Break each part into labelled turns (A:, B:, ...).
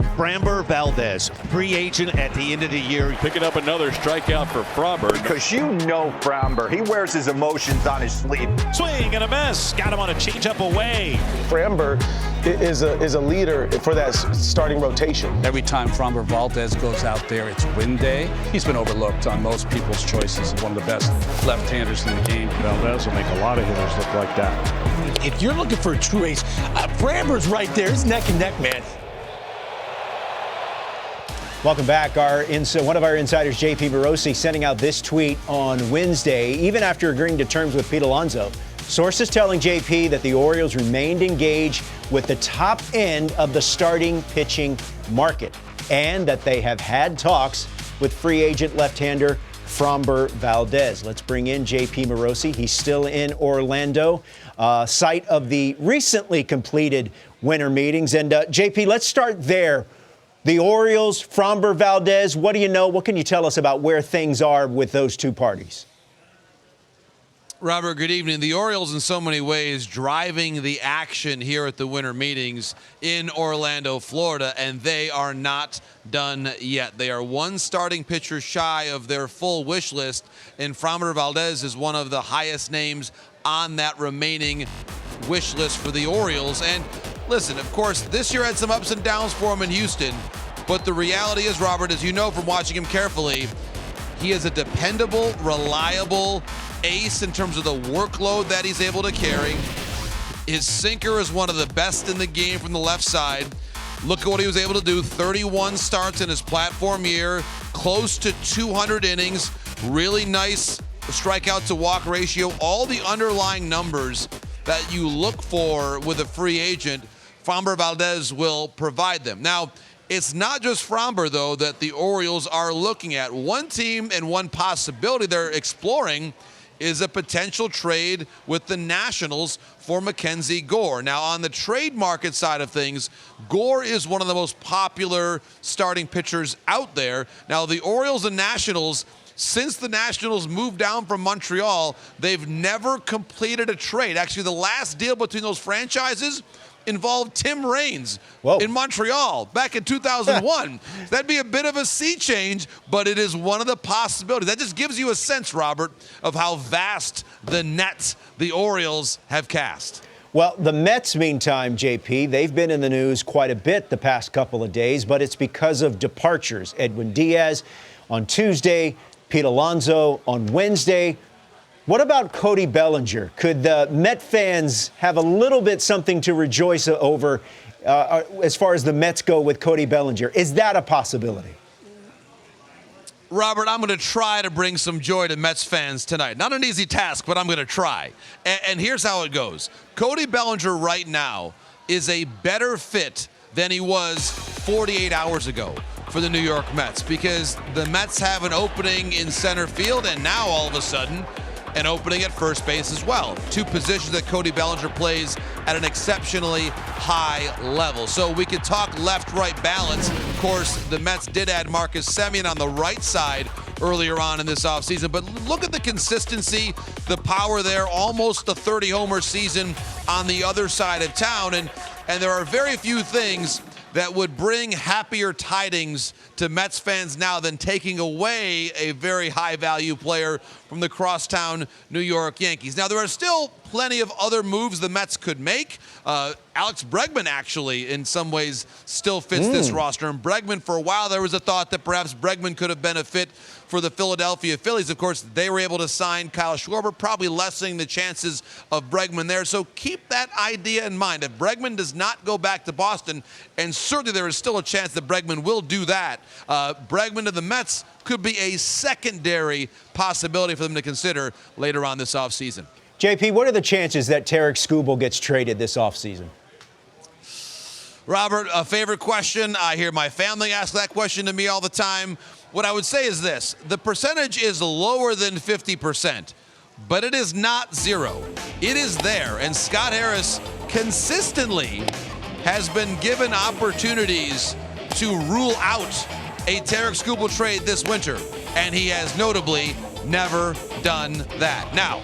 A: Framber Valdez, free agent at the end of the year.
B: Picking up another strikeout for Framber.
C: Because you know Framber, he wears his emotions on his sleeve.
A: Swing and a miss. Got him on a changeup away.
D: Framber is a leader for that starting rotation.
E: Every time Framber Valdez goes out there, it's win day. He's been overlooked on most people's choices of one of the best left-handers in the game.
F: Valdez will make a lot of hitters look like that.
G: If you're looking for a true ace, Framber's right there. It's neck and neck, man.
H: Welcome back. One of our insiders, J.P. Morosi, sending out this tweet on Wednesday, even after agreeing to terms with Pete Alonso. Sources telling J.P. that the Orioles remained engaged with the top end of the starting pitching market and that they have had talks with free agent left-hander Framber Valdez. Let's bring in J.P. Morosi. He's still in Orlando, site of the recently completed winter meetings. And J.P., let's start there. The Orioles, Framber Valdez, what do you know? What can you tell us about where things are with those two parties?
I: Robert, good evening. The Orioles, in so many ways, driving the action here at the winter meetings in Orlando, Florida, and they are not done yet. They are one starting pitcher shy of their full wish list, and Framber Valdez is one of the highest names on that remaining wish list for the Orioles. And listen, of course, this year had some ups and downs for him in Houston, but the reality is, Robert, as you know from watching him carefully, he is a dependable, reliable ace in terms of the workload that he's able to carry. His sinker is one of the best in the game from the left side. Look at what he was able to do. 31 starts in his platform year, close to 200 innings, really nice strikeout to walk ratio. All the underlying numbers that you look for with a free agent, Framber Valdez will provide them. Now, it's not just Framber, though, that the Orioles are looking at. One team and one possibility they're exploring is a potential trade with the Nationals for Mackenzie Gore. Now, on the trade market side of things, Gore is one of the most popular starting pitchers out there. Now, the Orioles and Nationals, since the Nationals moved down from Montreal, they've never completed a trade. Actually, the last deal between those franchises involved Tim Raines in Montreal back in 2001. That'd be a bit of a sea change, but it is one of the possibilities. That just gives you a sense, Robert, of how vast the net the Orioles have cast.
H: Well, the Mets, meantime, JP, they've been in the news quite a bit the past couple of days, but it's because of departures. Edwin Diaz on Tuesday, Pete Alonso on Wednesday. What about Cody Bellinger? Could the Met fans have a little bit something to rejoice over as far as the Mets go with Cody Bellinger? Is that a possibility?
I: Robert, I'm going to try to bring some joy to Mets fans tonight. Not an easy task, but I'm going to try. And here's how it goes. Cody Bellinger right now is a better fit than he was 48 hours ago for the New York Mets, because the Mets have an opening in center field, and now all of a sudden an opening at first base as well. Two positions that Cody Bellinger plays at an exceptionally high level. So we could talk left-right balance. Of course, the Mets did add Marcus Semien on the right side earlier on in this offseason. But look at the consistency, the power there, almost a 30-homer season on the other side of town. And there are very few things that would bring happier tidings to Mets fans now than taking away a very high-value player from the crosstown New York Yankees. Now, there are still plenty of other moves the Mets could make. Alex Bregman, actually, in some ways, still fits this roster. And Bregman, for a while, there was a thought that perhaps Bregman could have been a fit for the Philadelphia Phillies. Of course, they were able to sign Kyle Schwarber, probably lessening the chances of Bregman there. So keep that idea in mind. If Bregman does not go back to Boston, and certainly there is still a chance that Bregman will do that, Bregman to the Mets could be a secondary possibility for them to consider later on this offseason.
H: JP, what are the chances that Tarik Skubal gets traded this offseason?
I: Robert, a favorite question. I hear my family ask that question to me all the time. What I would say is this: the percentage is lower than 50%, but it is not zero. It is there, and Scott Harris consistently has been given opportunities to rule out a Tarik Skubal trade this winter, and he has notably never done that. Now,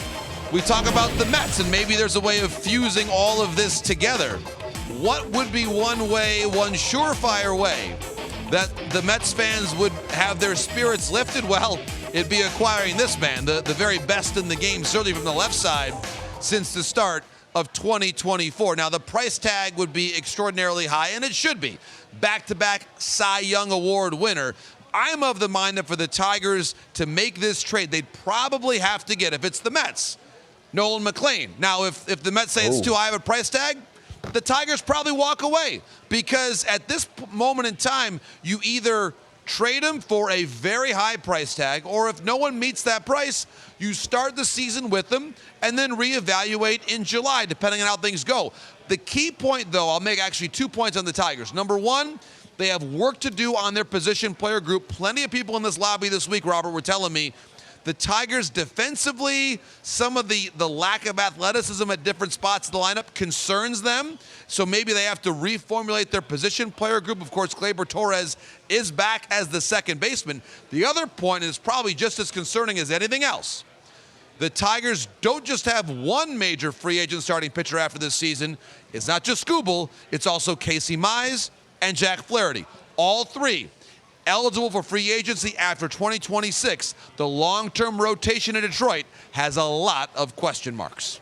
I: we talk about the Mets, and maybe there's a way of fusing all of this together. what would be one surefire way that the Mets fans would have their spirits lifted? Well, it'd be acquiring this man, the very best in the game, certainly from the left side, since the start of 2024. Now, the price tag would be extraordinarily high, and it should be. Back-to-back Cy Young Award winner. I'm of the mind that for the Tigers to make this trade, they'd probably have to get, if it's the Mets, Nolan McLean. Now, if the Mets say it's too high of a price tag, the Tigers probably walk away, because at this moment in time, you either trade him for a very high price tag, or if no one meets that price, you start the season with them and then reevaluate in July, depending on how things go. The key point, though, I'll make actually 2 points on the Tigers. Number one, they have work to do on their position player group. Plenty of people in this lobby this week, Robert, were telling me the Tigers defensively, some of the lack of athleticism at different spots of the lineup concerns them. So maybe they have to reformulate their position player group. Of course, Gleyber Torres is back as the second baseman. The other point is probably just as concerning as anything else. The Tigers don't just have one major free agent starting pitcher after this season. It's not just Skubal, it's also Casey Mize and Jack Flaherty. All three eligible for free agency after 2026. The long-term rotation in Detroit has a lot of question marks.